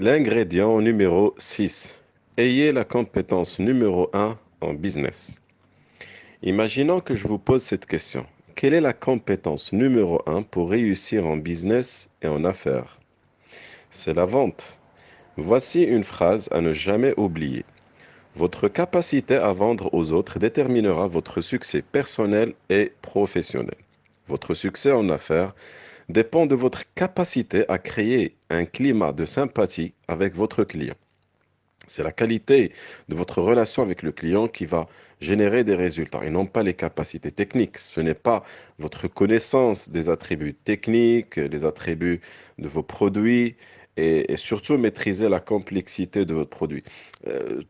L'ingrédient numéro 6. Ayez la compétence numéro 1 en business. Imaginons que je vous pose cette question. Quelle est la compétence numéro 1 pour réussir en business et en affaires? C'est la vente. Voici une phrase à ne jamais oublier. Votre capacité à vendre aux autres déterminera votre succès personnel et professionnel. Votre succès en affaires dépend de votre capacité à créer un climat de sympathie avec votre client. C'est la qualité de votre relation avec le client qui va générer des résultats et non pas les capacités techniques. Ce n'est pas votre connaissance des attributs techniques, les attributs de vos produits et surtout maîtriser la complexité de votre produit.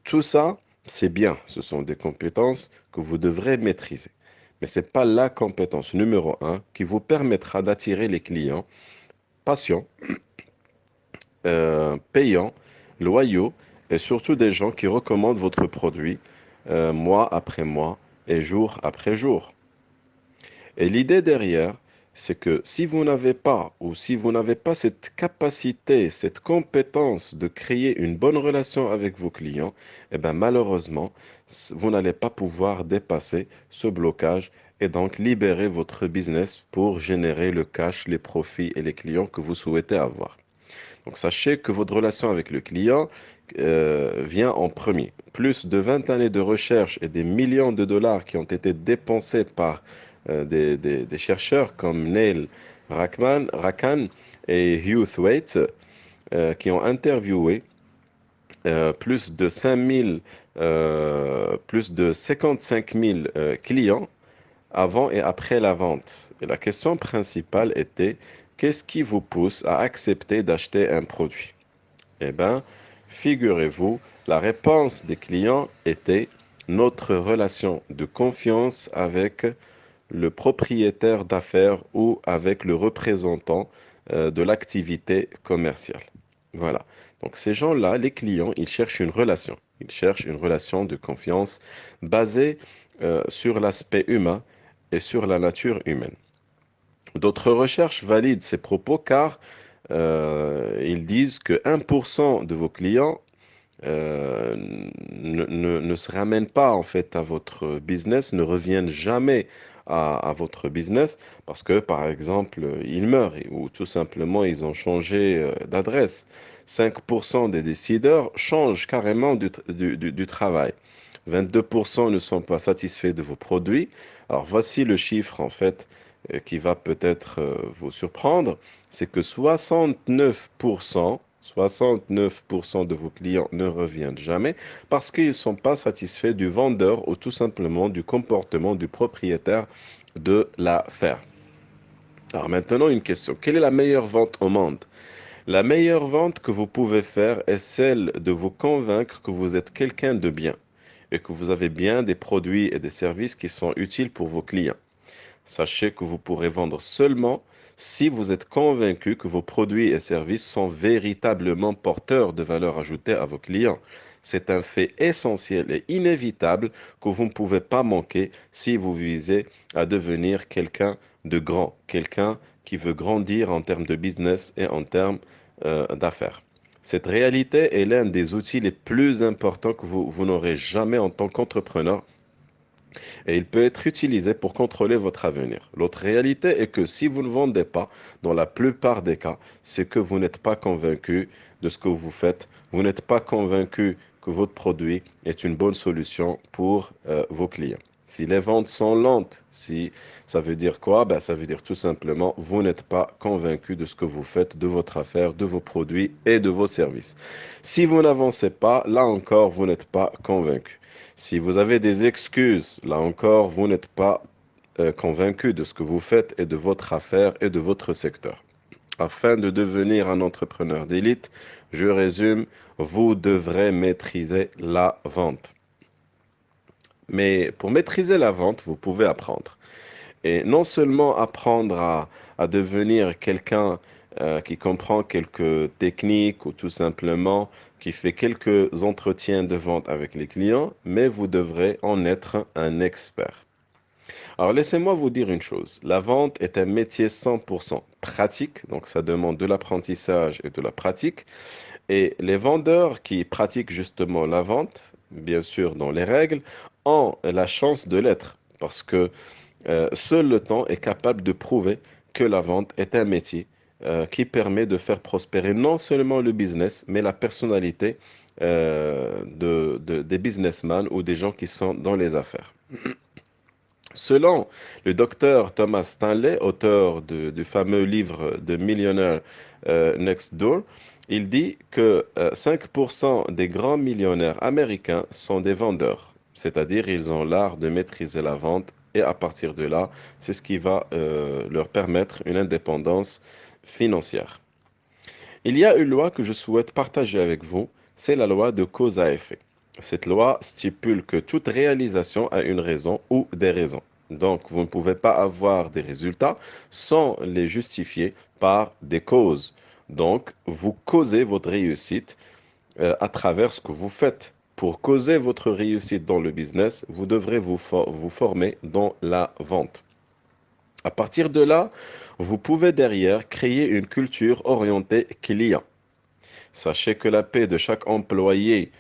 Tout ça, c'est bien. Ce sont des compétences que vous devrez maîtriser. Mais ce n'est pas la compétence numéro un qui vous permettra d'attirer les clients patients, payants, loyaux et surtout des gens qui recommandent votre produit mois après mois et jour après jour. Et l'idée derrière, c'est que si vous n'avez pas ou si vous n'avez pas cette capacité, cette compétence de créer une bonne relation avec vos clients, eh ben malheureusement, vous n'allez pas pouvoir dépasser ce blocage et donc libérer votre business pour générer le cash, les profits et les clients que vous souhaitez avoir. Donc sachez que votre relation avec le client vient en premier. Plus de 20 années de recherche et des millions de dollars qui ont été dépensés par des chercheurs comme Neil Rakan et Hugh Thwaite qui ont interviewé plus de 5000, plus de 55 000 clients avant et après la vente. Et la question principale était, qu'est-ce qui vous pousse à accepter d'acheter un produit? Eh bien, figurez-vous, la réponse des clients était notre relation de confiance avec le propriétaire d'affaires ou avec le représentant de l'activité commerciale. Voilà. Donc ces gens-là, les clients, ils cherchent une relation. Ils cherchent une relation de confiance basée sur l'aspect humain et sur la nature humaine. D'autres recherches valident ces propos car ils disent que 1% de vos clients ne se ramènent pas en fait à votre business, ne reviennent jamais à votre business parce que par exemple ils meurent ou tout simplement ils ont changé d'adresse. 5% des décideurs changent carrément du travail. 22% ne sont pas satisfaits de vos produits. Alors voici le chiffre en fait qui va peut-être vous surprendre, c'est que 69% de vos clients ne reviennent jamais parce qu'ils ne sont pas satisfaits du vendeur ou tout simplement du comportement du propriétaire de la ferme. Alors maintenant, une question. Quelle est la meilleure vente au monde? La meilleure vente que vous pouvez faire est celle de vous convaincre que vous êtes quelqu'un de bien et que vous avez bien des produits et des services qui sont utiles pour vos clients. Sachez que vous pourrez vendre seulement si vous êtes convaincu que vos produits et services sont véritablement porteurs de valeur ajoutée à vos clients. C'est un fait essentiel et inévitable que vous ne pouvez pas manquer si vous visez à devenir quelqu'un de grand, quelqu'un qui veut grandir en termes de business et en termes d'affaires. Cette réalité est l'un des outils les plus importants que vous n'aurez jamais en tant qu'entrepreneur et il peut être utilisé pour contrôler votre avenir. L'autre réalité est que si vous ne vendez pas, dans la plupart des cas, c'est que vous n'êtes pas convaincu de ce que vous faites, vous n'êtes pas convaincu que votre produit est une bonne solution pour vos clients. Si les ventes sont lentes, si ça veut dire quoi? Ben, ça veut dire tout simplement, vous n'êtes pas convaincu de ce que vous faites, de votre affaire, de vos produits et de vos services. Si vous n'avancez pas, là encore, vous n'êtes pas convaincu. Si vous avez des excuses, là encore, vous n'êtes pas convaincu de ce que vous faites et de votre affaire et de votre secteur. Afin de devenir un entrepreneur d'élite, je résume, vous devrez maîtriser la vente. Mais pour maîtriser la vente, vous pouvez apprendre. Et non seulement apprendre à devenir quelqu'un qui comprend quelques techniques ou tout simplement qui fait quelques entretiens de vente avec les clients, mais vous devrez en être un expert. Alors, laissez-moi vous dire une chose. La vente est un métier 100% pratique, donc ça demande de l'apprentissage et de la pratique. Et les vendeurs qui pratiquent justement la vente, bien sûr dans les règles, ont la chance de l'être parce que seul le temps est capable de prouver que la vente est un métier qui permet de faire prospérer non seulement le business, mais la personnalité des businessmen ou des gens qui sont dans les affaires. Selon le docteur Thomas Stanley, auteur du fameux livre de Millionaire Next Door, il dit que 5% des grands millionnaires américains sont des vendeurs, c'est-à-dire ils ont l'art de maîtriser la vente et à partir de là, c'est ce qui va leur permettre une indépendance financière. Il y a une loi que je souhaite partager avec vous, c'est la loi de cause à effet. Cette loi stipule que toute réalisation a une raison ou des raisons. Donc, vous ne pouvez pas avoir des résultats sans les justifier par des causes. Donc, vous causez votre réussite à travers ce que vous faites. Pour causer votre réussite dans le business, vous devrez vous former dans la vente. À partir de là, vous pouvez derrière créer une culture orientée client. Sachez que la paie de chaque employé,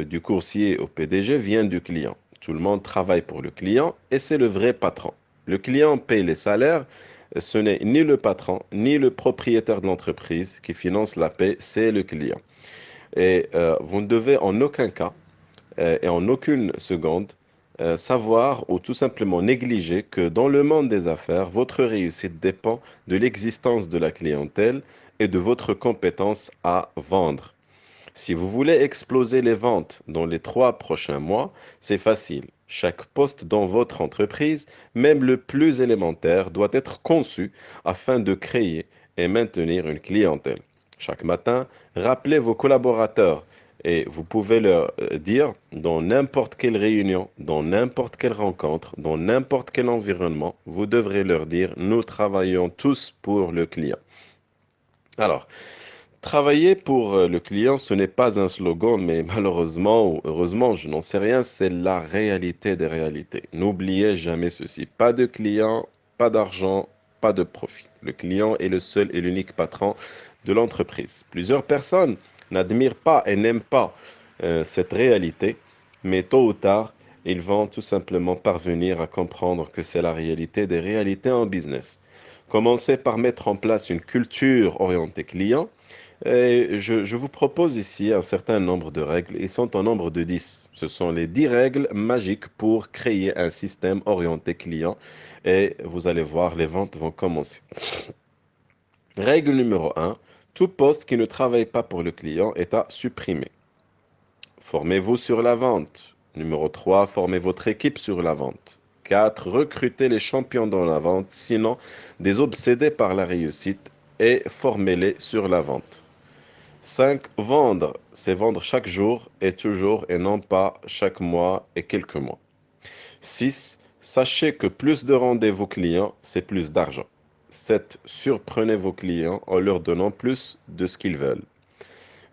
du coursier au PDG, vient du client. Tout le monde travaille pour le client et c'est le vrai patron. Le client paye les salaires. Ce n'est ni le patron ni le propriétaire de l'entreprise qui finance la paie, c'est le client. Et vous ne devez en aucun cas et en aucune seconde savoir ou tout simplement négliger que dans le monde des affaires, votre réussite dépend de l'existence de la clientèle et de votre compétence à vendre. Si vous voulez exploser les ventes dans les 3 prochains mois, c'est facile. Chaque poste dans votre entreprise, même le plus élémentaire, doit être conçu afin de créer et maintenir une clientèle. Chaque matin, rappelez vos collaborateurs et vous pouvez leur dire dans n'importe quelle réunion, dans n'importe quelle rencontre, dans n'importe quel environnement, vous devrez leur dire, nous travaillons tous pour le client. Alors, travailler pour le client, ce n'est pas un slogan, mais malheureusement ou heureusement, je n'en sais rien, c'est la réalité des réalités. N'oubliez jamais ceci, pas de client, pas d'argent, pas de profit. Le client est le seul et l'unique patron de l'entreprise. Plusieurs personnes n'admirent pas et n'aiment pas cette réalité, mais tôt ou tard, ils vont tout simplement parvenir à comprendre que c'est la réalité des réalités en business. Commencez par mettre en place une culture orientée client et je vous propose ici un certain nombre de règles. Ils sont au nombre de 10. Ce sont les 10 règles magiques pour créer un système orienté client. Et vous allez voir, les ventes vont commencer. Règle numéro 1. Tout poste qui ne travaille pas pour le client est à supprimer. Formez-vous sur la vente. Numéro 3. Formez votre équipe sur la vente. 4. Recrutez les champions dans la vente, sinon des obsédés par la réussite, et formez-les sur la vente. 5. Vendre, c'est vendre chaque jour et toujours et non pas chaque mois et quelques mois. 6. Sachez que plus de rendez-vous clients, c'est plus d'argent. 7. Surprenez vos clients en leur donnant plus de ce qu'ils veulent.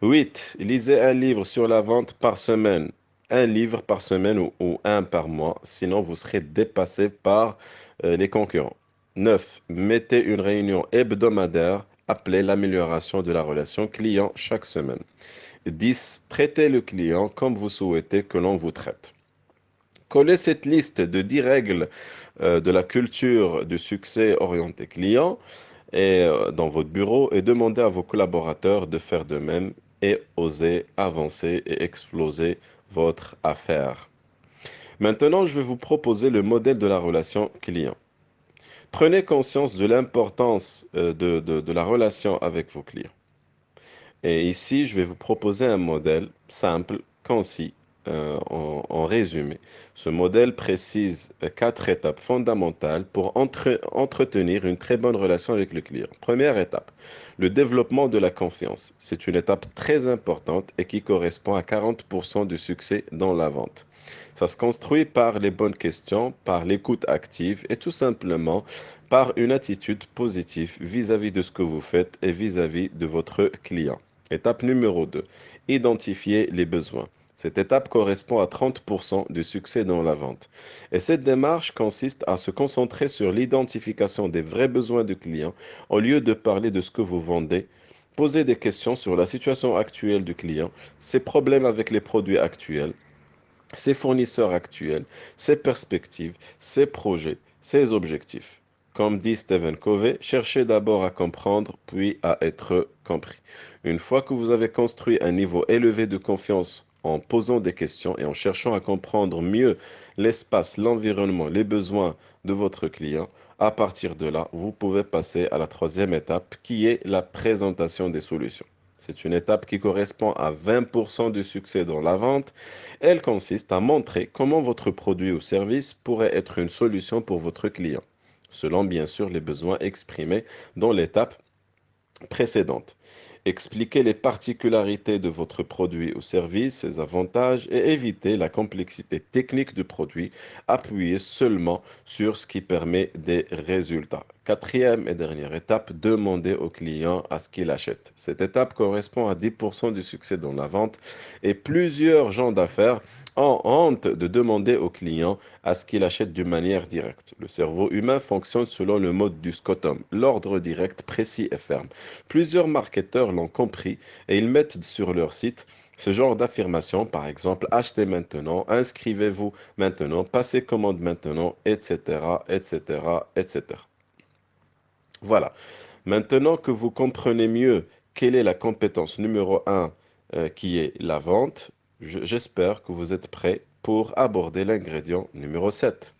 8. Lisez un livre sur la vente par semaine. Un livre par semaine ou un par mois, sinon vous serez dépassé par les concurrents. 9. Mettez une réunion hebdomadaire appelée l'amélioration de la relation client chaque semaine. 10. Traitez le client comme vous souhaitez que l'on vous traite. Collez cette liste de 10 règles de la culture du succès orienté client dans votre bureau et demandez à vos collaborateurs de faire de même et oser avancer et exploser votre affaire. Maintenant, je vais vous proposer le modèle de la relation client. Prenez conscience de l'importance de la relation avec vos clients. Et ici, je vais vous proposer un modèle simple, concis, en résumé. Ce modèle précise 4 étapes fondamentales pour entretenir une très bonne relation avec le client. Première étape, le développement de la confiance. C'est une étape très importante et qui correspond à 40% du succès dans la vente. Ça se construit par les bonnes questions, par l'écoute active et tout simplement par une attitude positive vis-à-vis de ce que vous faites et vis-à-vis de votre client. Étape numéro 2, identifier les besoins. Cette étape correspond à 30% du succès dans la vente. Et cette démarche consiste à se concentrer sur l'identification des vrais besoins du client au lieu de parler de ce que vous vendez. Posez des questions sur la situation actuelle du client, ses problèmes avec les produits actuels, ses fournisseurs actuels, ses perspectives, ses projets, ses objectifs. Comme dit Stephen Covey, cherchez d'abord à comprendre, puis à être compris. Une fois que vous avez construit un niveau élevé de confiance en posant des questions et en cherchant à comprendre mieux l'espace, l'environnement, les besoins de votre client, à partir de là, vous pouvez passer à la troisième étape qui est la présentation des solutions. C'est une étape qui correspond à 20% du succès dans la vente. Elle consiste à montrer comment votre produit ou service pourrait être une solution pour votre client, selon bien sûr les besoins exprimés dans l'étape précédente. Expliquez les particularités de votre produit ou service, ses avantages et évitez la complexité technique du produit. Appuyez seulement sur ce qui permet des résultats. Quatrième et dernière étape, demandez au client à ce qu'il achète. Cette étape correspond à 10% du succès dans la vente et plusieurs gens d'affaires ont honte de demander au client à ce qu'il achète d'une manière directe. Le cerveau humain fonctionne selon le mode du Scottum, l'ordre direct, précis et ferme. Plusieurs marketeurs l'ont compris et ils mettent sur leur site ce genre d'affirmation, par exemple, achetez maintenant, inscrivez-vous maintenant, passez commande maintenant, etc., etc., etc. Voilà. Maintenant que vous comprenez mieux quelle est la compétence numéro un qui est la vente, j'espère que vous êtes prêts pour aborder l'ingrédient numéro 7.